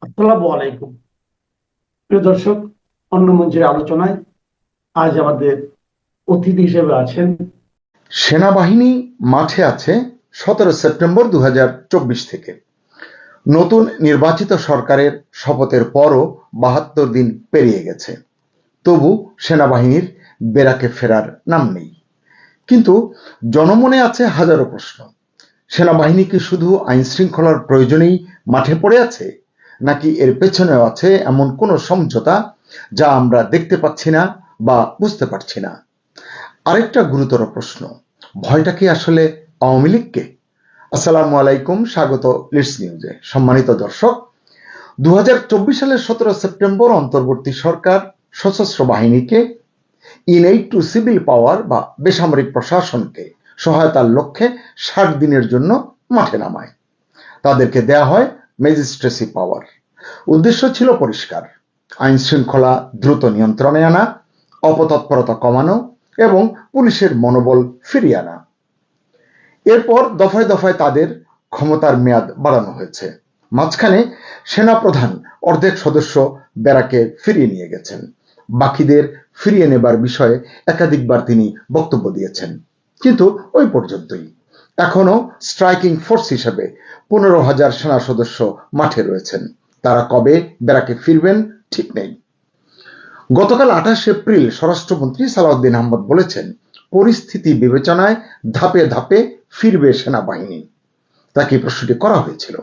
আসসালামু আলাইকুম। প্রিয় দর্শক, অন্য মঞ্চের আলোচনায় আজ আমাদের অতিথি হিসেবে আছেন সেনাবাহিনী মাঠে আছে 17 সেপ্টেম্বর 2024 থেকে। নতুন নির্বাচিত সরকারের শপথের পরও 72 দিন পেরিয়ে গেছে, তবু সেনাবাহিনীর বেরাকে ফেরার নাম নেই। কিন্তু জনমনে আছে হাজারো প্রশ্ন। সেনাবাহিনী কি শুধু আইন শৃঙ্খলার প্রয়োজনেই মাঠে পড়ে আছে, নাকি এর পেছনেও আছে এমন কোনো সমঝোতা যা আমরা দেখতে পাচ্ছি না বা বুঝতে পারছি না? আরেকটা গুরুতর প্রশ্ন, ভয়টা কি আসলে আওয়ামী লীগকে? আসসালামু আলাইকুম, স্বাগত লিডস নিউজে। সম্মানিত দর্শক, 2024 সালের 17 সেপ্টেম্বর অন্তর্বর্তী সরকার সশস্ত্র বাহিনীকে ইনএইড টু সিভিল পাওয়ার বা বেসামরিক প্রশাসনকে সহায়তার লক্ষ্যে 60 দিনের জন্য মাঠে নামায়। তাদেরকে দেয়া হয় ম্যাজিস্ট্রেসি পাওয়ার। উদ্দেশ্য ছিল পরিষ্কার: আইন শৃঙ্খলা দ্রুত নিয়ন্ত্রণে আনা, অপতৎপরতা কমানো এবং পুলিশের মনোবল ফিরিয়ে আনা। এরপর দফায় দফায় তাদের ক্ষমতার মেয়াদ বাড়ানো হয়েছে। মাঝখানে সেনাপ্রধান অর্ধেক সদস্য ব্যারাকে ফিরিয়ে নিয়ে গেছেন। বাকিদের ফিরিয়ে নেবার বিষয়ে একাধিকবার তিনি বক্তব্য দিয়েছেন, কিন্তু ওই পর্যন্তই। এখনো স্ট্রাইকিং ফোর্স হিসেবে 15,000 সেনা সদস্য মাঠে রয়েছেন। তারা কবে ব্যারাকে ফিরবেন ঠিক নেই। গতকাল 28 এপ্রিল স্বরাষ্ট্রমন্ত্রী সালাউদ্দিন আহমদ বলেছেন, পরিস্থিতি বিবেচনায় ধাপে ধাপে ফিরবে সেনাবাহিনী। তাকে প্রশ্নটি করা হয়েছিল।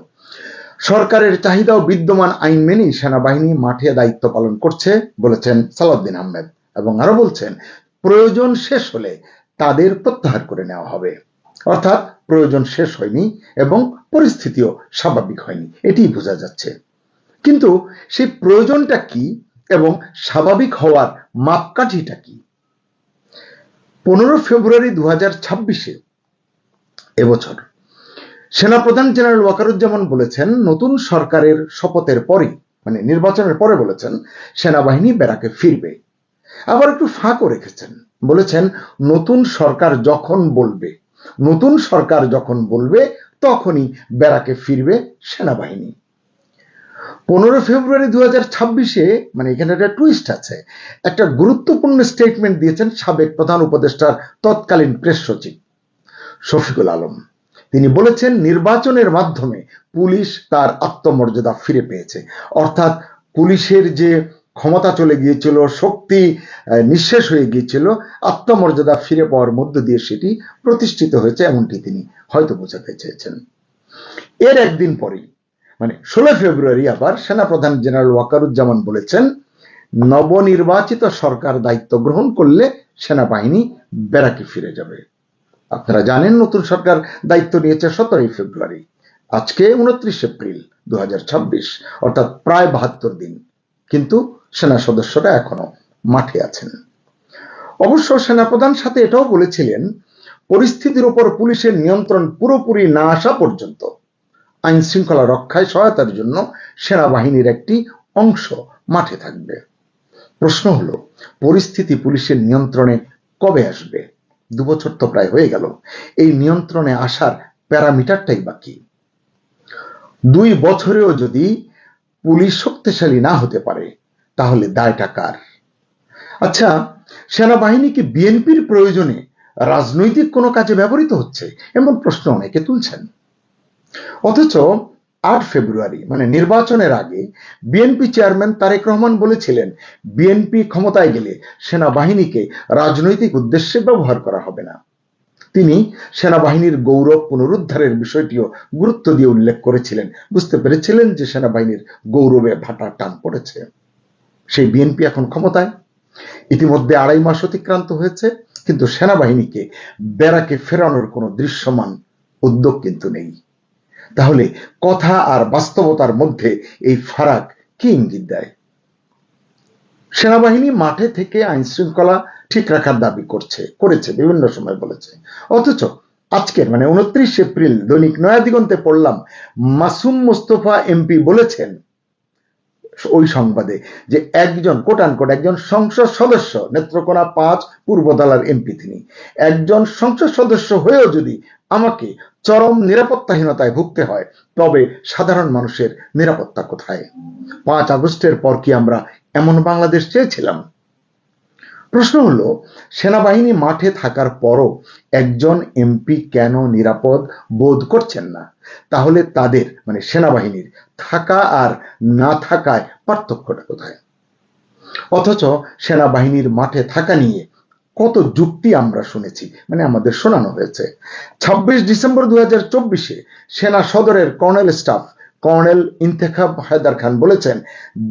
সরকারের চাহিদা ও বিদ্যমান আইন মেনেই সেনাবাহিনী মাঠে দায়িত্ব পালন করছে বলেছেন সালাউদ্দিন আহমেদ, এবং আরো বলছেন, প্রয়োজন শেষ হলে তাদের প্রত্যাহার করে নেওয়া হবে। অর্থাৎ প্রয়োজন শেষ হয়নি এবং পরিস্থিতিও স্বাভাবিক হয়নি, এটি বোঝা যাচ্ছে। কিন্তু সেই প্রয়োজনটা কি এবং স্বাভাবিক হওয়ার মাপকাঠিটা কি? 15 ফেব্রুয়ারি 2026 এবছর সেনাপ্রধান জেনারেল ওয়াকারুজ্জামান বলেছেন, নতুন সরকারের শপথের পরই, মানে নির্বাচনের পরে বলেছেন, সেনাবাহিনী ব্যারাকে ফিরবে। আবার একটু ফাঁকও রেখেছেন, বলেছেন নতুন সরকার যখন বলবে তখনই ব্যারাকে ফিরবে সেনাবাহিনী। 15 ফেব্রুয়ারি 2026, মানে এখানে একটা টুইস্ট আছে। একটা গুরুত্বপূর্ণ স্টেটমেন্ট দিয়েছেন সাবেক প্রধান উপদেষ্টার তৎকালীন প্রেস সচিব শফিকুল আলম। তিনি বলেছেন, নির্বাচনের মাধ্যমে পুলিশ তার আত্মমর্যাদা ফিরে পেয়েছে। অর্থাৎ পুলিশের যে ক্ষমতা চলে গিয়েছিল, শক্তি নিঃশেষ হয়ে গিয়েছিল, আত্মমর্যাদা ফিরে পাওয়ার মধ্য দিয়ে সেটি প্রতিষ্ঠিত হয়েছে, এমনটি তিনি হয়তো বোঝাতে চেয়েছেন। এর একদিন পরেই, মানে 16 ফেব্রুয়ারি, আবার সেনাপ্রধান জেনারেল ওয়াকারুজ্জামান বলেছেন, নবনির্বাচিত সরকার দায়িত্ব গ্রহণ করলে সেনাবাহিনী ব্যারাকে ফিরে যাবে। আপনারা জানেন, নতুন সরকার দায়িত্ব নিয়েছে 17 ফেব্রুয়ারি। আজকে 29 এপ্রিল 2026, অর্থাৎ প্রায় 72 দিন, কিন্তু সেনা সদস্যরা এখনো মাঠে আছেন। অবশ্য সেনাপ্রধান সাথে এটাও বলেছিলেন, পরিস্থিতির উপর পুলিশের নিয়ন্ত্রণ পুরোপুরি না আসা পর্যন্ত আইন শৃঙ্খলা রক্ষায় সহায়তার জন্য সেনাবাহিনীর একটি অংশ মাঠে থাকবে। প্রশ্ন হলো, পরিস্থিতি পুলিশের নিয়ন্ত্রণে কবে আসবে? 2 বছর তো প্রায় হয়ে গেল। এই নিয়ন্ত্রণে আসার প্যারামিটারটাই বাকি। 2 বছরেও যদি পুলিশ শক্তিশালী না হতে পারে, তাহলে দায়টা কার? আচ্ছা, সেনাবাহিনী কি বিএনপির প্রয়োজনে রাজনৈতিক কোনো কাজে ব্যবহৃত হচ্ছে? এমন প্রশ্ন অনেকে তুলছেন। অথচ 8 ফেব্রুয়ারি, মানে নির্বাচনের আগে, বিএনপি চেয়ারম্যান তারেক রহমান বলেছিলেন, বিএনপি ক্ষমতায় গেলে সেনাবাহিনীকে রাজনৈতিক উদ্দেশ্যে ব্যবহার করা হবে না। তিনি সেনাবাহিনীর গৌরব পুনরুদ্ধারের বিষয়টিও গুরুত্ব দিয়ে উল্লেখ করেছিলেন। বুঝতে পেরেছিলেন যে সেনাবাহিনীর গৌরবে ভাটা টান পড়েছে। সেই বিএনপি এখন ক্ষমতায়। ইতিমধ্যে 2.5 মাস অতিক্রান্ত হয়েছে, কিন্তু সেনাবাহিনীকে ব্যারাকে ফেরানোর কোনো দৃশ্যমান উদ্যোগ কিন্তু নেই। তাহলে কথা আর বাস্তবতার মধ্যে এই ফারাক কি ইঙ্গিত দেয়? সেনাবাহিনী মাঠে থেকে আইন শৃঙ্খলা ঠিক রাখার দাবি করেছে, বিভিন্ন সময় বলেছে। অথচ আজকের, মানে 29 এপ্রিল দৈনিক নয়া দিগন্তে পড়লাম, মাসুম মোস্তফা এমপি বলেছেন ওই সংবাদে যে একজন একজন সংসদ সদস্য, নেত্রকোনা 5 পূর্বদলার এমপি, তিনি একজন সংসদ সদস্য হয়েও যদি আমাকে চরম নিরাপত্তাহীনতায় ভুগতে হয়, তবে সাধারণ মানুষের নিরাপত্তা কোথায়? 5 আগস্টের পর কি আমরা এমন বাংলাদেশ চেয়েছিলাম? প্রশ্ন হলো, সেনাবাহিনী মাঠে থাকার পরও একজন এমপি কেন নিরাপদ বোধ করছেন না? তাহলে তাদের মানে সেনাবাহিনীর থাকা আর না থাকায় পার্থক্যটা কোথায়? অথচ সেনাবাহিনীর মাঠে থাকা নিয়ে কত যুক্তি আমরা শুনেছি, মানে আমাদের শোনানো হয়েছে। 26 ডিসেম্বর 2024 সেনা সদরের colonel staff colonel Intekhab Haider Khan বলেছেন,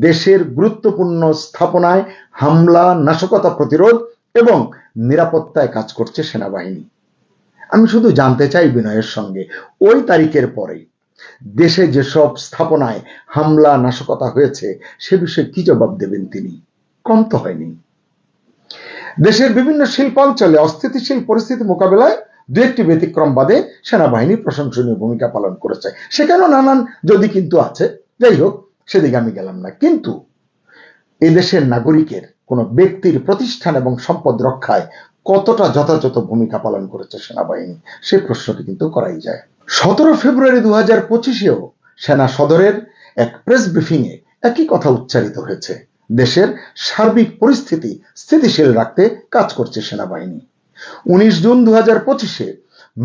দেশের গুরুত্বপূর্ণ স্থাপনায় হামলা নাশকতা প্রতিরোধ এবং নিরাপত্তায় কাজ করছে সেনাবাহিনী। আমি শুধু জানতে চাই বিনয়ের সঙ্গে, ওই তারিখের পরে দেশে যেসব স্থাপনায় হামলা নাশকতা হয়েছে সে বিষয়ে কি জবাব দেবেন তিনি? কম তো হয়নি। দেশের বিভিন্ন শিল্পাঞ্চলে অস্থিতিশীল পরিস্থিতি মোকাবেলায় দু একটি ব্যতিক্রম বাদে সেনাবাহিনী প্রশংসনীয় ভূমিকা পালন করেছে। সেখানেও নানান যদি কিন্তু আছে, যাই হোক সেদিকে আমি গেলাম না। কিন্তু এদেশের নাগরিকের কোন ব্যক্তির প্রতিষ্ঠান এবং সম্পদ রক্ষায় কতটা যথাযথ ভূমিকা পালন করেছে সেনাবাহিনী, সেই প্রশ্নটি কিন্তু করাই যায়। 17 ফেব্রুয়ারি 2025-এও সেনা সদরের এক প্রেস ব্রিফিং এ একই কথা উচ্চারিত হয়েছে, দেশের সার্বিক পরিস্থিতি স্থিতিশীল রাখতে কাজ করছে সেনাবাহিনী। 19 জুন 2025-এ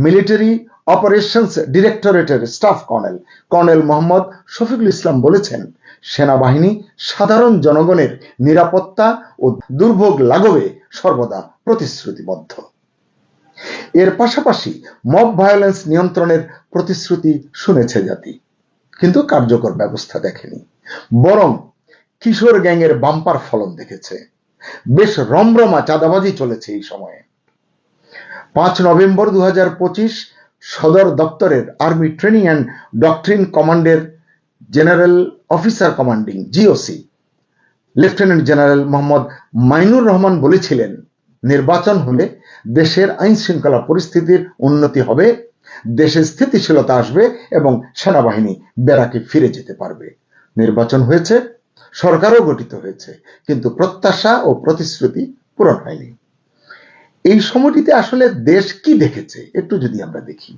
মিলিটারি অপারেশনস ডিরেক্টরেটের স্টাফ কর্নেল মোহাম্মদ শফিকুল ইসলাম বলেছেন, সেনাবাহিনী সাধারণ জনগণের নিরাপত্তা ও দুর্ভোগ লাঘবে সর্বদা প্রতিশ্রুতিবদ্ধ। এর পাশাপাশি মব ভায়োলেন্স নিয়ন্ত্রণের প্রতিশ্রুতি শুনেছে জাতি, কিন্তু কার্যকর ব্যবস্থা দেখেনি, বরং কিশোর গ্যাংয়ের বাম্পার ফলন দেখেছে। বেশ রমরমা চাঁদাবাজি চলেছে এই সময়ে। 5 নভেম্বর 2025 সদর দপ্তরের আর্মি ট্রেনিং অ্যান্ড ডক্ট্রিন কমান্ডের general officer commanding GOC lieutenant general Mohammad Mainur Rahman বলেছিলেন, নির্বাচন হলে দেশের আইন শৃঙ্খলা পরিস্থিতির উন্নতি হবে, দেশে স্থিতিশীলতা আসবে এবং সেনাবাহিনী ব্যারাকে ফিরে যেতে পারবে। নির্বাচন হয়েছে, সরকারও গঠিত হয়েছে, কিন্তু প্রত্যাশা ও প্রতিশ্রুতি পূরণ হয়নি। এই সময়টিতে আসলে দেশ কি দেখেছে একটু যদি আমরা দেখি।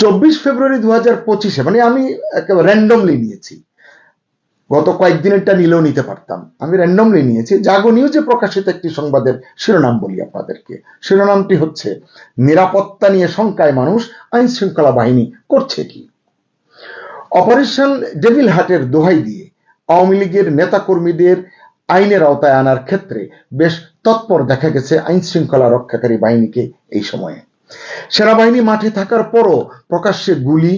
24 ফেব্রুয়ারি 2025-এ, মানে আমি একেবারে র্যান্ডমলি নিয়েছি, গত কয়েকদিনেরটা নিলেও নিতে পারতাম, আমি র্যান্ডমলি নিয়েছি। জাগো নিউজে প্রকাশিত একটি সংবাদের শিরোনাম বলি আপনাদেরকে। শিরোনামটি হচ্ছে, নিরাপত্তা নিয়ে শঙ্কায় মানুষ, আইন শৃঙ্খলা বাহিনী করছে কি? অপারেশন ডেভিল হার্টের দোহাই দিয়ে আওয়ামী লীগের নেতাকর্মীদের আইনের আওতায় আনার ক্ষেত্রে বেশ তৎপর দেখা গেছে আইন শৃঙ্খলা রক্ষাকারী বাহিনীকে। এই সময়ে সেনাবাহিনী মাঠে থাকার পরও প্রকাশ্যে গুলি,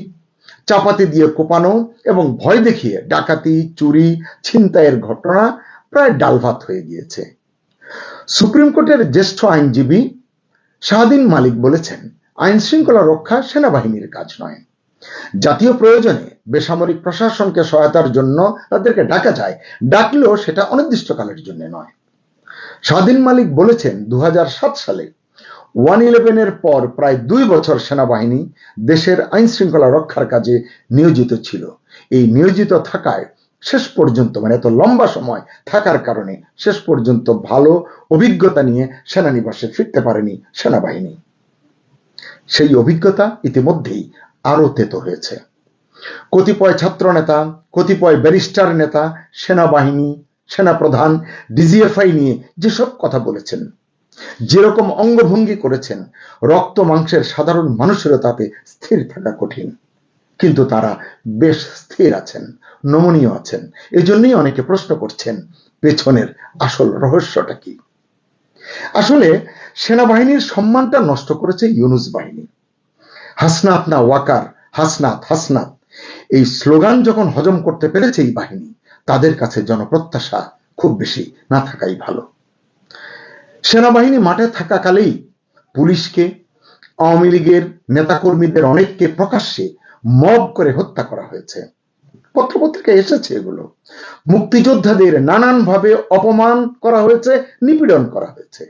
চাপাতি দিয়ে কোপানো এবং ভয় দেখিয়ে ডাকাতি, চুরি, ছিনতাইয়ের ঘটনা প্রায় ডালভাত হয়ে গিয়েছে। সুপ্রিম কোর্টের জ্যেষ্ঠ আইনজীবী শাহদিন মালিক বলেছেন, আইন শৃঙ্খলা রক্ষা সেনাবাহিনীর কাজ নয়, জাতীয় প্রয়োজনে বেসামরিক প্রশাসনকে সহায়তার জন্য তাদেরকে ডাকা যায়, ডাকলেও সেটা অনির্দিষ্টকালের জন্য নয়। শাহদিন মালিক বলেছেন, 2007 সালে 111-এর পর প্রায় 2 বছর সেনাবাহিনী দেশের আইন শৃঙ্খলা রক্ষার কাজে নিয়োজিত ছিল। এই নিয়োজিত থাকায় শেষ পর্যন্ত, মানে এত লম্বা সময় থাকার কারণে শেষ পর্যন্ত ভালো অভিজ্ঞতা নিয়ে সেনানিবাসে ফিরতে পারেনি সেনাবাহিনী। সেই অভিজ্ঞতা ইতিমধ্যেই আরো তেতো হয়েছে। কতিপয় ছাত্র নেতা, কতিপয় ব্যারিস্টার নেতা সেনাবাহিনী, সেনাপ্রধান, ডিজিএফআই নিয়ে যেসব কথা বলেছেন, যেরকম অঙ্গভঙ্গি করেছেন, রক্ত মাংসের সাধারণ মানুষেরও তাতে স্থির থাকা কঠিন। কিন্তু তারা বেশ স্থির আছেন, নমনীয় আছেন। এজন্যই অনেকে প্রশ্ন করছেন, পেছনের আসল রহস্যটা কি? আসলে সেনাবাহিনীর সম্মানটা নষ্ট করেছে ইউনূস বাহিনী। হাসনাত না ওয়াকার, হাসনাত হাসনাত, এই স্লোগান যখন হজম করতে পেরেছে এই বাহিনী, তাদের কাছে জনপ্রত্যাশা খুব বেশি না থাকাই ভালো। সেনাবাহিনী মাঠে থাকাকালেই পুলিশকে, আওয়ামী লীগের নেতাকর্মীদের অনেককে প্রকাশ্যে মব করে হত্যা করা হয়েছে। পত্রপত্রিকায় এসেছে এগুলো। মুক্তিযোদ্ধাদের নানানভাবে অপমান করা হয়েছে, নিপীড়ন করা হয়েছে।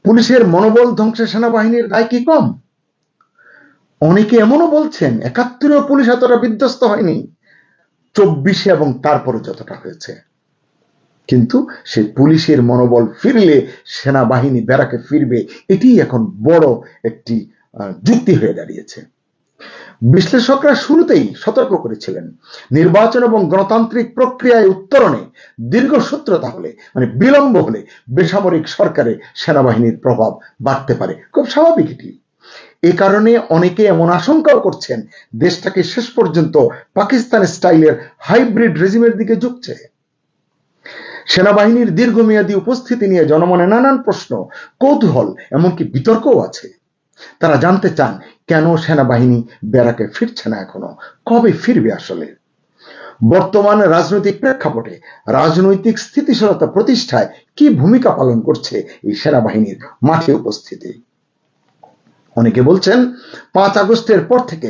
পুলিশের মনোবল ধ্বংসে সেনাবাহিনীর দায় কি কম? অনেকে এমনও বলছেন, 71-এও পুলিশ এতটা বিধ্বস্ত হয়নি, 24-এ এবং তারপরে যতটা হয়েছে। কিন্তু সেই পুলিশের মনোবল ফিরলে সেনাবাহিনী ব্যারাকে ফিরবে, এটি এখন বড় একটি যুক্তি হয়ে দাঁড়িয়েছে। বিশ্লেষকরা শুরুতেই সতর্ক করেছিলেন, নির্বাচন এবং গণতান্ত্রিক প্রক্রিয়ায় উত্তরণে দীর্ঘসূত্রতা হলে, মানে বিলম্ব হলে বেসামরিক সরকারে সেনাবাহিনীর প্রভাব বাড়তে পারে। খুব স্বাভাবিক এটি। এ কারণে অনেকে এমন আশঙ্কাও করছেন দেশটাকে শেষ পর্যন্ত পাকিস্তান স্টাইলের হাইব্রিড রেজিমের দিকে ঝুঁকছে। সেনাবাহিনীর দীর্ঘমেয়াদী উপস্থিতি নিয়ে জনমনে নানান প্রশ্ন, কৌতূহল, এমনকি বিতর্কও আছে। তারা জানতে চান কেন সেনাবাহিনী ব্যারাকে ফিরছে না এখনো, কবে ফিরবে আসলে। বর্তমান রাজনৈতিক প্রেক্ষাপটে রাজনৈতিক স্থিতিশীলতা প্রতিষ্ঠায় কি ভূমিকা পালন করছে এই সেনাবাহিনীর মাঠে উপস্থিতি। অনেকে বলছেন 5 আগস্টের পর থেকে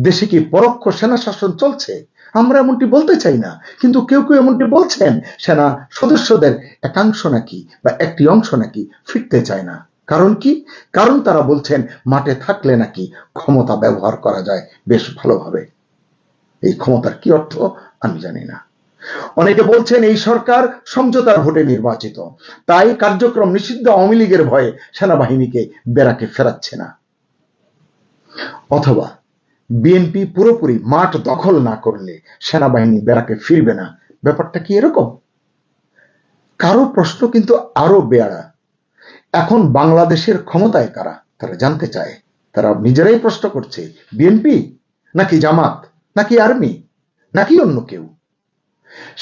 দেশে কি পরোক্ষ সেনা শাসন চলছে। আমরা এমনটি বলতে চাই না, কিন্তু কেউ কেউ এমনটি বলছেন সেনা সদস্যদের একাংশ নাকি বা একটি অংশ নাকি ফিরতে চায় না। কারণ কি? কারণ তারা বলছেন মাঠে থাকলে নাকি ক্ষমতা ব্যবহার করা যায় বেশ ভালোভাবে। এই ক্ষমতার কি অর্থ আমি জানি না। অনেকে বলছেন এই সরকার সমঝোতার ভোটে নির্বাচিত, তাই কার্যক্রম নিষিদ্ধ আওয়ামী লীগের ভয়ে সেনাবাহিনীকে ব্যারাকে ফেরাচ্ছে না। অথবা বিএনপি পুরোপুরি মাঠ দখল না করলে সেনাবাহিনী ব্যারাকে ফিরবে না। ব্যাপারটা কি এরকম? কারো প্রশ্ন কিন্তু আরো বেয়ারা। এখন বাংলাদেশের ক্ষমতায় কারা তারা জানতে চায়। তারা নিজেরাই প্রশ্ন করছে, বিএনপি নাকি জামাত নাকি আর্মি নাকি অন্য কেউ।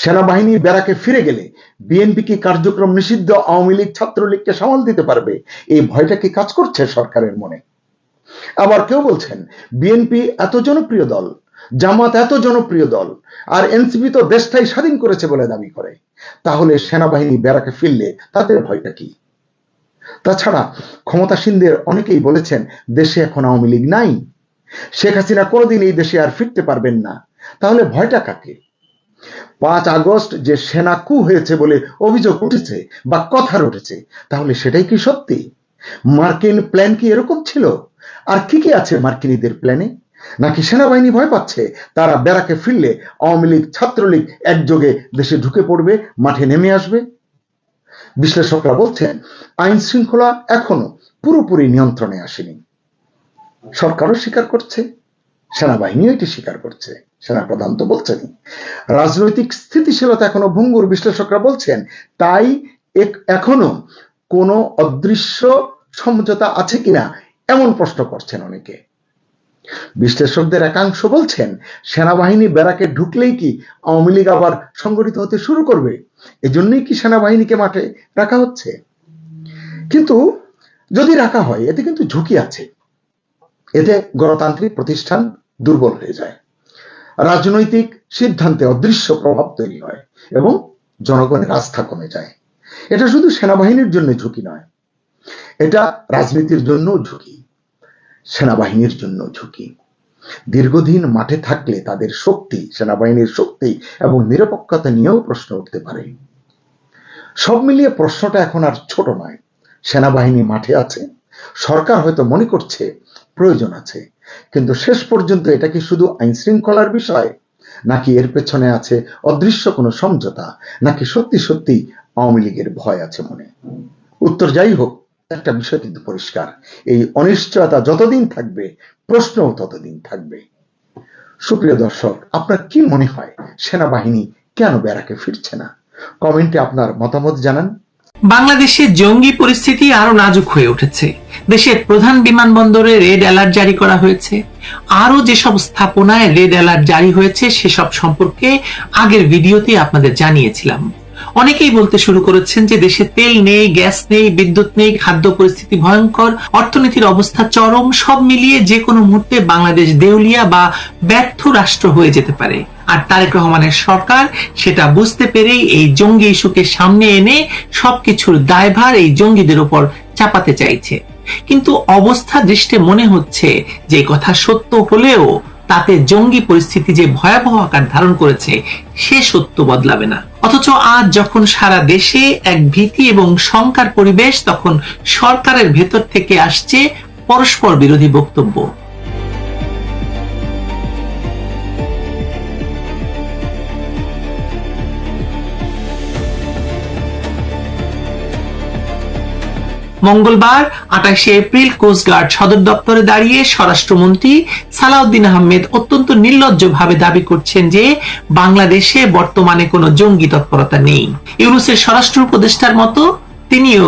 সেনাবাহিনী ব্যারাকে ফিরে গেলে বিএনপি কি কার্যক্রম নিষিদ্ধ আওয়ামী লীগ ছাত্রলীগকে সামাল দিতে পারবে? এই ভয়টা কি কাজ করছে সরকারের মনে? আবার কেউ বলছেন বিএনপি এত জনপ্রিয় দল, জামাত এত জনপ্রিয় দল, আর এনসিপি তো দেশটাই স্বাধীন করেছে বলে দাবি করে, তাহলে সেনাবাহিনী ব্যারাকে ফিরলে তাদের ভয়টা কি? তাছাড়া ক্ষমতাসীনদের অনেকেই বলেছেন দেশে এখন আওয়ামী লীগ নাই, শেখ হাসিনা কোনোদিন এই দেশে আর ফিরতে পারবেন না। তাহলে ভয়টা কাকে? 5 আগস্ট যে সেনা কু হয়েছে বলে অভিযোগ উঠেছে বা কথা উঠেছে, তাহলে সেটাই কি সত্যি? মার্কিন প্ল্যান কি এরকম ছিল? আর কি কি আছে মার্কিনীদের প্ল্যানে? নাকি সেনাবাহিনী ভয় পাচ্ছে তারা ব্যারাকে ফিরলে আওয়ামী লীগ ছাত্রলীগ একযোগে দেশে ঢুকে পড়বে, মাঠে নেমে আসবে? বিশ্লেষকরা বলছেন আইন শৃঙ্খলা এখনো পুরোপুরি নিয়ন্ত্রণে আসেনি। সরকারও স্বীকার করছে, সেনাবাহিনীও এটি স্বীকার করছে, সেনাপ্রধান তো বলছেনই। রাজনৈতিক স্থিতিশীলতা এখনো ভঙ্গুর, বিশ্লেষকরা বলছেন। তাই এখনো কোনো অদৃশ্য সমঝোতা আছে কিনা এমন প্রশ্ন করছেন অনেকে। বিশ্লেষকদের একাংশ বলছেন সেনাবাহিনী ব্যারাকে ঢুকলেই কি আওয়ামী লীগ আবার সংগঠিত হতে শুরু করবে? এজন্যই কি সেনাবাহিনীকে মাঠে রাখা হচ্ছে? কিন্তু যদি রাখা হয় এতে কিন্তু ঝুঁকি আছে। এতে গণতান্ত্রিক প্রতিষ্ঠান দুর্বল হয়ে যায়, রাজনৈতিক সিদ্ধান্তে অদৃশ্য প্রভাব তৈরি হয় এবং জনগণের আস্থা কমে যায়। এটা শুধু সেনাবাহিনীর জন্য ঝুঁকি নয়, এটা রাজনীতির জন্য ঝুঁকি, সেনাবাহিনীর জন্য ঝুঁকি। দীর্ঘদিন মাঠে থাকলে তাদের শক্তি, সেনাবাহিনীর শক্তি এবং নিরপেক্ষতা নিয়েও প্রশ্ন উঠতে পারে। সব মিলিয়ে প্রশ্নটা এখন আর ছোট নয়। সেনাবাহিনী মাঠে আছে, সরকার হয়তো মনে করছে প্রয়োজন আছে, কিন্তু শেষ পর্যন্ত এটা কি শুধু আইন শৃঙ্খলার বিষয়, নাকি এর পেছনে আছে অদৃশ্য কোনো সমঝোতা, নাকি সত্যি সত্যি আওয়ামী লীগের ভয় আছে মনে? উত্তর যাই হোক, একটা বিষয় কিন্তু পরিষ্কার, এই অনিশ্চয়তা যতদিন থাকবে প্রশ্নও ততদিন থাকবে। সুপ্রিয় দর্শক, আপনার কি মনে হয় সেনাবাহিনী কেন ব্যারাকে ফিরছে না? কমেন্টে আপনার মতামত জানান। বাংলাদেশে জঙ্গি পরিস্থিতি আরো নাজুক হয়ে উঠেছে। দেশের প্রধান বিমানবন্দরে রেড অ্যালার্ট জারি করা হয়েছে। আরো যেসব স্থাপনায় রেড অ্যালার্ট জারি হয়েছে সেসব সম্পর্কে আগের ভিডিওতে আপনাদের জানিয়েছিলাম। অনেকেই বলতে শুরু করেছেন যে দেশে তেল নেই, গ্যাস নেই, বিদ্যুৎ নেই, খাদ্য পরিস্থিতি ভয়ঙ্কর, অর্থনীতির অবস্থা চরম। সব মিলিয়ে যে কোনো মুহূর্তে বাংলাদেশ দেউলিয়া বা ব্যর্থ রাষ্ট্র হয়ে যেতে পারে। আর তারেক রহমানের সরকার সেটা বুঝতে পেরেই এই জঙ্গি ইস্যুকে সামনে এনে সবকিছুর দায়ভার এই জঙ্গিদের উপর চাপাতে চাইছে। কিন্তু অবস্থা দৃষ্টে মনে হচ্ছে যে কথা সত্য হলেও তাতে জঙ্গি পরিস্থিতি যে ভয়াবহ আকার ধারণ করেছে সে সত্য বদলাবে না। অথচ আজ যখন সারা দেশে এক ভীতি এবং শঙ্কার পরিবেশ, তখন সরকারের ভেতর থেকে আসছে পরস্পর বিরোধী বক্তব্য। মঙ্গলবার 28 এপ্রিল কোস্টগার্ড সদর দপ্তরে দাঁড়িয়ে স্বরাষ্ট্রমন্ত্রী সালাউদ্দিন আহমেদ অত্যন্ত নির্লজ্জভাবে দাবি করছেন যে বাংলাদেশে বর্তমানে কোনো জঙ্গি তৎপরতা নেই। ইউনূসের স্বরাষ্ট্র উপদেষ্টার মতো তিনিও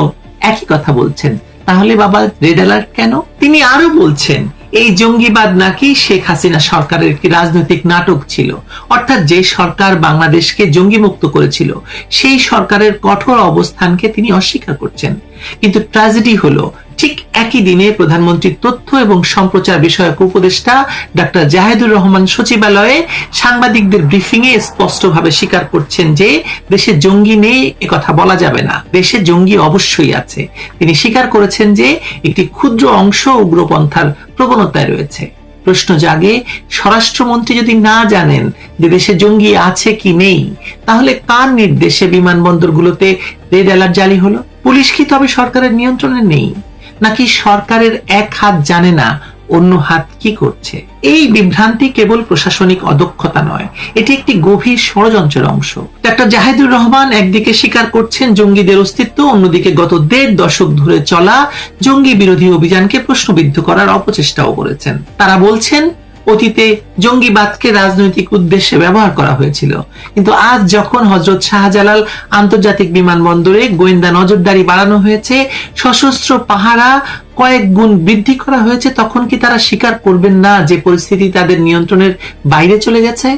একই কথা বলছেন। তাহলে বাবা রেড অ্যালার্ট কেন? তিনি আরো বলছেন এই জঙ্গিবাদ নাকি শেখ হাসিনা সরকারের একটি রাজনৈতিক নাটক ছিল, অর্থাৎ যে সরকার বাংলাদেশকে জঙ্গি মুক্ত করেছিল সেই সরকারের কঠোর অবস্থানকে তিনি অস্বীকার করছেন। কিন্তু ট্র্যাজেডি হলো ঠিক একই দিনে প্রধানমন্ত্রীর তথ্য এবং সম্প্রচার বিষয়ক উপদেষ্টা ডক্টর জাহেদুর রহমান সচিবালয়ে সাংবাদিকদের ব্রিফিং এ স্পষ্টভাবে স্বীকার করছেন যে দেশে জঙ্গি নেই একথা বলা যাবে না, দেশে জঙ্গি অবশ্যই আছে। তিনি স্বীকার করেছেন যে একটি ক্ষুদ্র অংশ উগ্রপন্থার প্রবণতায় রয়েছে। প্রশ্ন জাগে, স্বরাষ্ট্রমন্ত্রী যদি না জানেন যে দেশে জঙ্গি আছে কি নেই, তাহলে কার নির্দেশে বিমানবন্দরগুলোতে রেড অ্যালার্ট জারি হলো? পুলিশ কি তবে সরকারের নিয়ন্ত্রণে নেই, নাকি সরকারের এক হাত জানে না অন্য হাত কি করছে? এই বিভ্রান্তি কেবল প্রশাসনিক অদক্ষতা নয়, এটি একটি গভীর ষড়যন্ত্রের অংশ। ডক্টর জাহেদুর রহমান একদিকে স্বীকার করছেন জঙ্গিদের অস্তিত্ব, অন্যদিকে গত 1.5 দশক ধরে চলা জঙ্গি বিরোধী অভিযানকে প্রশ্নবিদ্ধ করার অপচেষ্টাও করেছেন। তারা বলছেন অতীতে জঙ্গিবাদকে রাজনৈতিক উদ্দেশ্যে ব্যবহার করা হয়েছিল, কিন্তু আজ যখন হযরত শাহজালাল আন্তর্জাতিক বিমানবন্দরে গোয়েন্দা নজরদারি বাড়ানো হয়েছে, সশস্ত্র পাহারা কয়েক গুণ বৃদ্ধি করা হয়েছে, তখন কি তারা স্বীকার করবেন না যে পরিস্থিতি তাদের নিয়ন্ত্রণের বাইরে চলে গেছে?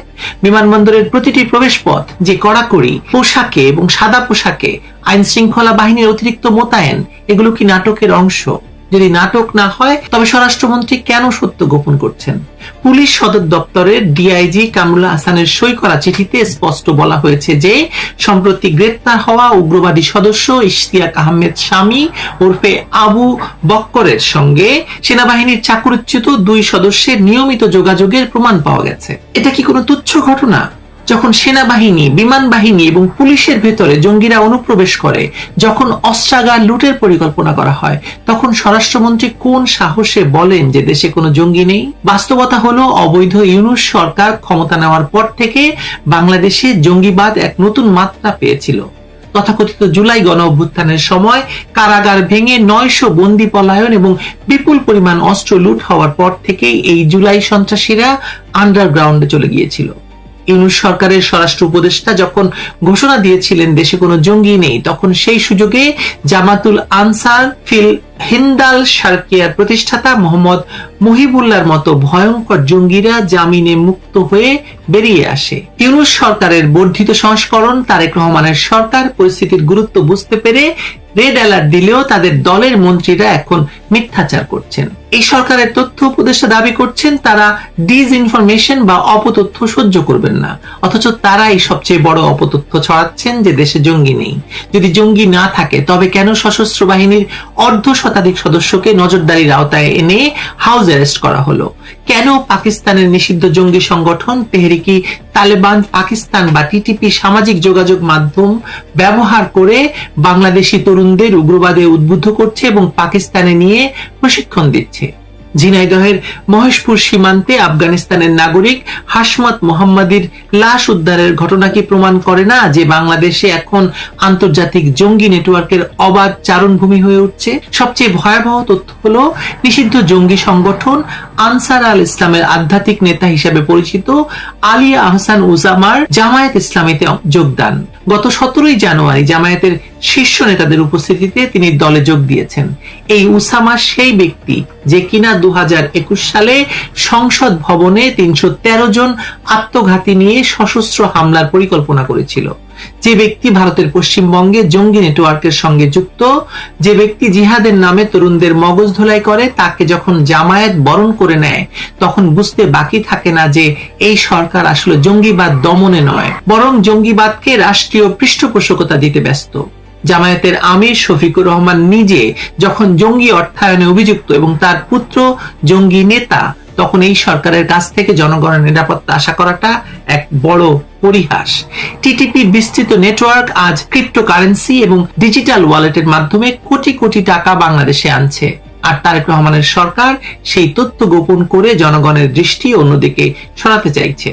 বিমানবন্দরের প্রতিটি প্রবেশপথ যে কড়াকড়ি পোশাকে এবং সাদা পোশাকে আইন শৃঙ্খলা বাহিনীর অতিরিক্ত মোতায়েন, এগুলো কি নাটকের অংশ? যদি নাটক না হয় তবে স্বরাষ্ট্রমন্ত্রী কেন সত্য গোপন করছেন? পুলিশ সদর দপ্তরের ডিআইজি কামরুল হাসানের সই করা চিঠিতে স্পষ্ট বলা হয়েছে যে সম্প্রতি গ্রেপ্তার হওয়া উগ্রবাদী সদস্য ইশতিয়াক আহমেদ শামী ওরফে আবু বক্করের সঙ্গে সেনাবাহিনীর চাকরিচ্যুত 2 সদস্যের নিয়মিত যোগাযোগের প্রমাণ পাওয়া গেছে। এটা কি কোনো তুচ্ছ ঘটনা? যখন সেনাবাহিনী, বিমান বাহিনী এবং পুলিশের ভেতরে জঙ্গিরা অনুপ্রবেশ করে, যখন অস্ত্রাগার লুটের পরিকল্পনা করা হয়, তখন স্বরাষ্ট্রমন্ত্রী কোন সাহসে বলেন যে দেশে কোনো জঙ্গি নেই? বাস্তবতা হলো অবৈধ ইউনূস সরকার ক্ষমতা নেওয়ার পর থেকে বাংলাদেশে জঙ্গিবাদ এক নতুন মাত্রা পেয়েছিল। তথাকথিত জুলাই গণ অভ্যুত্থানের সময় কারাগার ভেঙে 900 বন্দী পলায়ন এবং বিপুল পরিমাণ অস্ত্র লুট হওয়ার পর থেকেই এই জুলাই সন্ত্রাসীরা আন্ডারগ্রাউন্ডে চলে গিয়েছিল। ইউনূস সরকারের স্বরাষ্ট্র উপদেষ্টা যখন ঘোষণা দিয়েছিলেন দেশে কোনো জঙ্গি নেই, তখন সেই সুযোগে জামাতুল আনসার ফিল হিন্দাল শারকিয়ার প্রতিষ্ঠাতা মোহাম্মদ মুহিবুল্লাহর মতো ভয়ঙ্কর জঙ্গিরা জামিনে মুক্ত হয়ে বেরিয়ে আসে। ইউনূস সরকারের বর্ধিত সংস্করণ তারেক রহমানের সরকার পরিস্থিতির গুরুত্ব বুঝতে পেরে রেড অ্যালার্ট দিলেও তাদের দলের মন্ত্রীরা এখন মিথ্যাচার করছেন। এই সরকারের তথ্য উপদেষ্টা দাবি করছেন তারা ডিসইনফরমেশন বা অপতথ্য সহ্য করবেন না, অথচ তারাই সবচেয়ে বড় অপতথ্য ছড়াচ্ছেন যে দেশে জঙ্গি নেই। যদি জঙ্গি না থাকে তবে কেন সশস্ত্র বাহিনীর অর্ধ শতাধিক সদস্যকে নজরদারির আওতায় এনে হাউস অ্যারেস্ট করা হলো? কেন পাকিস্তানের নিষিদ্ধ জঙ্গি সংগঠন তেহরিকি তালেবান পাকিস্তান বা টিটিপি সামাজিক যোগাযোগ মাধ্যম ব্যবহার করে বাংলাদেশি তরুণদের উগ্রবাদে উদ্বুদ্ধ করছে এবং পাকিস্তানে নিয়ে প্রশিক্ষণ দিচ্ছে? ঝিনাইদহের মহেশপুর সীমান্তে আফগানিস্তানের নাগরিক হাশমত মোহাম্মদীর লাশ উদ্ধারের ঘটনা কি প্রমাণ করে না যে বাংলাদেশে এখন আন্তর্জাতিক জঙ্গি নেটওয়ার্কের অবাধ চারণভূমি হয়ে উঠছে? সবচেয়ে ভয়াবহ তথ্য হলো নিষিদ্ধ জঙ্গি সংগঠন আনসার আল ইসলামের আধ্যাত্মিক নেতা হিসেবে পরিচিত আলিয়া আহসান উজামার জামায়াত ইসলামীতে যোগদান। গত 17 জানুয়ারি জামায়াতের শীর্ষ নেতাদের উপস্থিতিতে তিনি দলে যোগ দিয়েছেন। এই উসামা সেই ব্যক্তি যে কিনা 2021 সালে সংসদ ভবনে 313 জন আত্মঘাতী নিয়ে সশস্ত্র হামলার পরিকল্পনা করেছিল, যে ব্যক্তি ভারতের পশ্চিমবঙ্গে জঙ্গি নেটওয়ার্কের সঙ্গে যুক্ত, যে ব্যক্তি জিহাদের নামে তরুণদের মগজ ধোলাই করে, তাকে যখন জামায়াত বরণ করে নেয় তখন বুঝতে বাকি থাকে না যে এই সরকার আসলে জঙ্গিবাদ দমনে নয়, বরং জঙ্গিবাদকে রাষ্ট্রীয় পৃষ্ঠপোষকতা দিতে ব্যস্ত। জামায়াতের আমির শফিকুর রহমান নিজে যখন জঙ্গি অর্থায়নে অভিযুক্ত এবং তার পুত্র জঙ্গি নেতা, তখন এই সরকারের কাছ থেকে জনগণের নিরাপত্তা আশা করাটা এক বড় পরিহাস। টিটিপির বিস্তৃত নেটওয়ার্ক আজ ক্রিপ্টোকারেন্সি এবং ডিজিটাল ওয়ালেটের মাধ্যমে কোটি কোটি টাকা বাংলাদেশে আনছে, আর তারেক রহমানের সরকার সেই তথ্য গোপন করে জনগণের দৃষ্টি অন্যদিকে সরাতে চাইছে।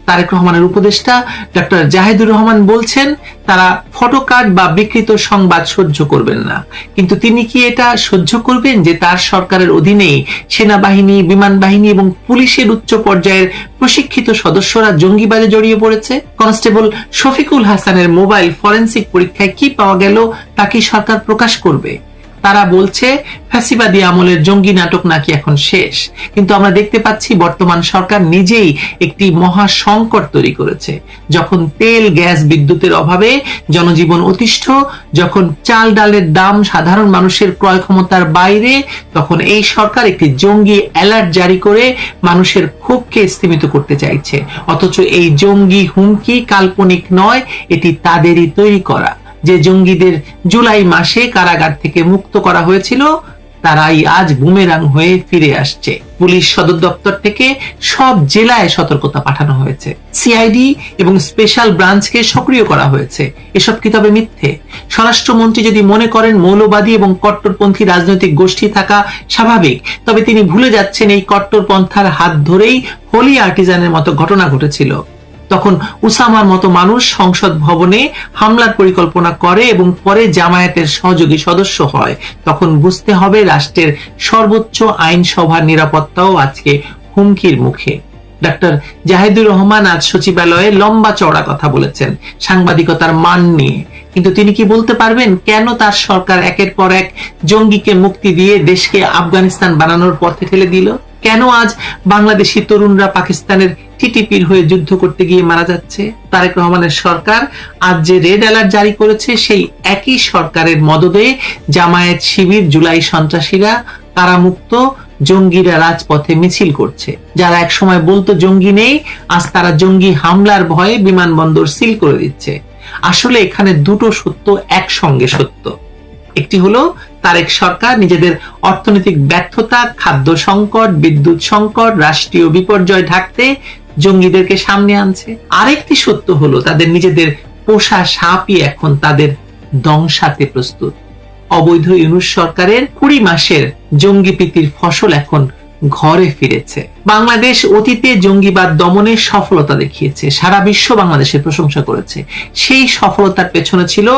তারেক রহমানের উপদেষ্টা ডক্টর জাহিদুর রহমান বলছেন তারা ফটোকার্ড বা বিকৃত সংবাদ সহ্য করবেন না, কিন্তু তিনি কি এটা সহ্য করবেন যে তার সরকারের অধীনেই সেনাবাহিনী, বিমান বাহিনী এবং পুলিশের উচ্চ পর্যায়ের প্রশিক্ষিত সদস্যরা জঙ্গিবাদে জড়িয়ে পড়েছে? কনস্টেবল শফিকুল হাসানের মোবাইল ফরেনসিক পরীক্ষায় কি পাওয়া গেল তা কি সরকার প্রকাশ করবে? তারা বলছে ফ্যাসিবাদী আমলের জঙ্গি নাটক নাকি এখন শেষ, কিন্তু আমরা দেখতে পাচ্ছি বর্তমান সরকার নিজেই একটি মহা সংকট তৈরি করেছে। যখন তেল, গ্যাস, বিদ্যুতের অভাবে জনজীবন অতিষ্ঠ, যখন চাল ডালের দাম সাধারণ মানুষের ক্রয় ক্ষমতার বাইরে, তখন এই সরকার একটি জঙ্গি অ্যালার্ট জারি করে মানুষের ক্ষোভকে স্থিমিত করতে চাইছে। অথচ এই জঙ্গি হুমকি কাল্পনিক নয়, এটি তাদেরই তৈরি করা। যে জঙ্গিদের জুলাই মাসে কারাগার থেকে মুক্ত করা হয়েছিল তারাই আজ বুমেরাং হয়ে ফিরে আসছে। পুলিশ সদর দপ্তর থেকে সব জেলায় সতর্কতা পাঠানো হয়েছে, সিআইডি এবং স্পেশাল ব্রাঞ্চকে সক্রিয় করা হয়েছে। এসব কি তবে মিথ্যে? স্বরাষ্ট্রমন্ত্রী যদি মনে করেন মৌলবাদী এবং কট্টরপন্থী রাজনৈতিক গোষ্ঠী থাকা স্বাভাবিক, তবে তিনি ভুলে যাচ্ছেন এই কট্টরপন্থার হাত ধরেই হোলি আর্টিজানের মতো ঘটনা ঘটেছিল। তখন উসামার মতো মানুষ সংসদ ভবনে হামলার পরিকল্পনা করে এবং পরে জামায়াতের সহযোগী সদস্য হয়। তখন বুঝতে হবে রাষ্ট্রের সর্বোচ্চ আইনসভার নিরাপত্তাও আজকে হুমকির মুখে। ডক্টর জাহিদুর রহমান আজ সচিবালয়ে লম্বা চওড়া কথা বলেছেন সাংবাদিকতার মান নিয়ে, কিন্তু তিনি কি বলতে পারবেন কেন তার সরকার একের পর এক জঙ্গিকে মুক্তি দিয়ে দেশকে আফগানিস্তান বানানোর পথে ঠেলে দিল? কেন আজ বাংলাদেশি তরুণরা পাকিস্তানের টিটিপির হয়ে যুদ্ধ করতে গিয়ে মারা যাচ্ছে? তারেক রহমানের সরকার আজ যে রেড অ্যালার্ট জারি করেছে, সেই একই সরকারের মদদে জামায়াত, শিবির, জুলাই সন্ত্রাসীরা, কারামুক্ত জঙ্গিরা রাজপথে মিছিল করছে। যারা একসময় বলতো জঙ্গি নেই, আজ তারা জঙ্গি হামলার ভয়ে বিমানবন্দর সিল করে দিচ্ছে। আসলে এখানে দুটো সত্য একসঙ্গে সত্য। একটি হলো তারেক সরকার নিজেদের অর্থনৈতিক ব্যর্থতা, খাদ্য সংকট, বিদ্যুৎ সংকট, রাষ্ট্রীয় বিপর্যয় ঢাকতে জঙ্গিদেরকে সামনে আনছে। আরেকটি সত্য হলো তাদের নিজেদের পোষা সাপই এখন তাদের দংশাতে প্রস্তুত। অবৈধ ইউনূস সরকারের 20 মাসের জঙ্গিপ্রীতির ফসল এখন ঘরে ফিরেছে। বাংলাদেশ অতীতে জঙ্গিবাদ দমনে সফলতা দেখিয়েছে, সারা বিশ্ব বাংলাদেশের প্রশংসা করেছে। সেই সফলতার পেছনে ছিল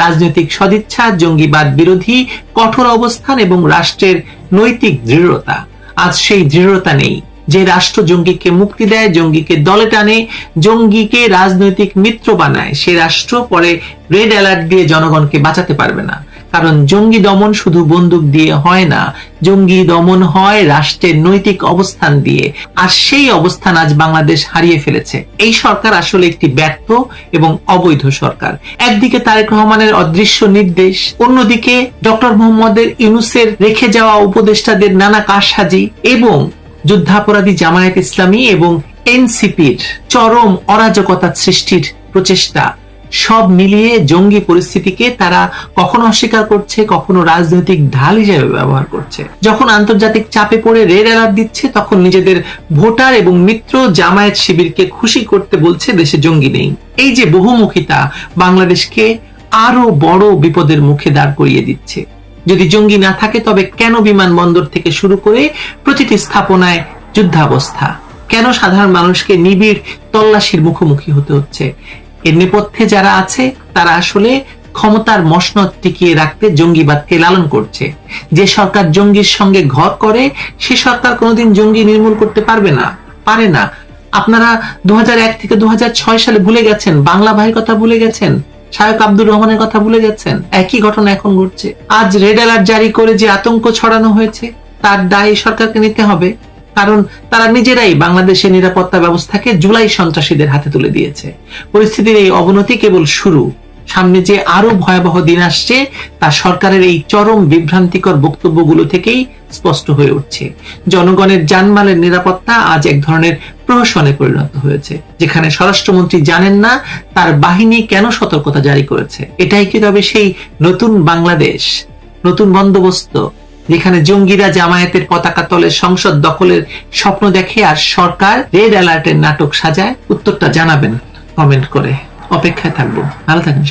রাজনৈতিক সদিচ্ছা, জঙ্গিবাদ বিরোধী কঠোর অবস্থান এবং রাষ্ট্রের নৈতিক দৃঢ়তা। আজ সেই দৃঢ়তা নেই। যে রাষ্ট্র জঙ্গিকে মুক্তি দেয়, জঙ্গিকে দলে টানে, জঙ্গিকে রাজনৈতিক মিত্র বানায়, সে রাষ্ট্র পরে রেড অ্যালার্ট দিয়ে জনগণকে বাঁচাতে পারবে না। কারণ জঙ্গি দমন শুধু বন্দুক দিয়ে হয় না, জঙ্গি দমন হয় রাষ্ট্রের নৈতিক অবস্থান দিয়ে। আর সেই অবস্থান আজ বাংলাদেশ হারিয়ে ফেলেছে। এই সরকার আসলে একটি ব্যর্থ এবং অবৈধ সরকার। একদিকে তারেক রহমানের অদৃশ্য নির্দেশ, অন্যদিকে ডক্টর মোহাম্মদের ইউনূসের রেখে যাওয়া উপদেষ্টাদের নানা কারসাজি এবং যুদ্ধাপরাধী জামায়াত ইসলামী এবং এনসিপির চরম অরাজকতা সৃষ্টির প্রচেষ্টা, সব মিলিয়ে জঙ্গি পরিস্থিতিকে তারা কখনো অস্বীকার করছে, কখনো রাজনৈতিক ঢাল হিসেবে ব্যবহার করছে। যখন আন্তর্জাতিক চাপে পড়ে রেড অ্যালার্ট দিচ্ছে, তখন নিজেদের ভোটার এবং মিত্র জামায়াত শিবিরকে খুশি করতে বলছে দেশে জঙ্গি নেই। এই যে বহুমুখিতা বাংলাদেশকে আরো বড় বিপদের মুখে দাঁড় করিয়ে দিচ্ছে। যদি জঙ্গি না থাকে তবে কেন বিমানবন্দর থেকে শুরু করে প্রতিটি স্থাপনায় যুদ্ধাবস্থা? কেন সাধারণ মানুষকে নিবিড় তল্লাশির মুখোমুখি হতে হচ্ছে? এর নেপথ্যে যারা আছে তারা আসলে ক্ষমতার মসনদ টিকিয়ে রাখতে জঙ্গিবাদকে লালন করছে। যে সরকার জঙ্গির সঙ্গে ঘর করে, সে সরকার কোনোদিন জঙ্গি নির্মূল করতে পারবে না, পারে না। আপনারা 2001 থেকে 2006 সালে ভুলে গেছেন, বাংলা ভাইয়ের কথা ভুলে গেছেন, শায়ক আব্দুর রহমানের কথা ভুলে গেছেন। একই ঘটনা এখন ঘটছে। আজ রেড অ্যালার্ট জারি করে যে আতঙ্ক ছড়ানো হয়েছে, তার দায় সরকারকে নিতে হবে। কারণ তারা নিজেরাই বাংলাদেশের নিরাপত্তা ব্যবস্থাকে জুলাই সন্ত্রাসীদের হাতে তুলে দিয়েছে। পরিস্থিতির এই অবনতি কেবল শুরু। সামনে যে আরো ভয়াবহ দিন আসছে তা সরকারের এই চরম বিভ্রান্তিকর বক্তব্যগুলো থেকেই স্পষ্ট হয়ে উঠছে। জনগণের জানমালের নিরাপত্তা আজ এক ধরনের প্রহসনে পরিণত হয়েছে, যেখানে স্বরাষ্ট্রমন্ত্রী জানেন না তার বাহিনী কেন সতর্কতা জারি করেছে। এটাই কি তবে সেই নতুন বাংলাদেশ, নতুন বন্দোবস্ত, যেখানে জঙ্গিরা জামায়াতের পতাকা তলে সংসদ দখলের স্বপ্ন দেখে আর সরকার রেড অ্যালার্টের নাটক সাজায়? উত্তরটা জানাবেন কমেন্ট করে। অপেক্ষায় থাকবো। ভালো থাকেন।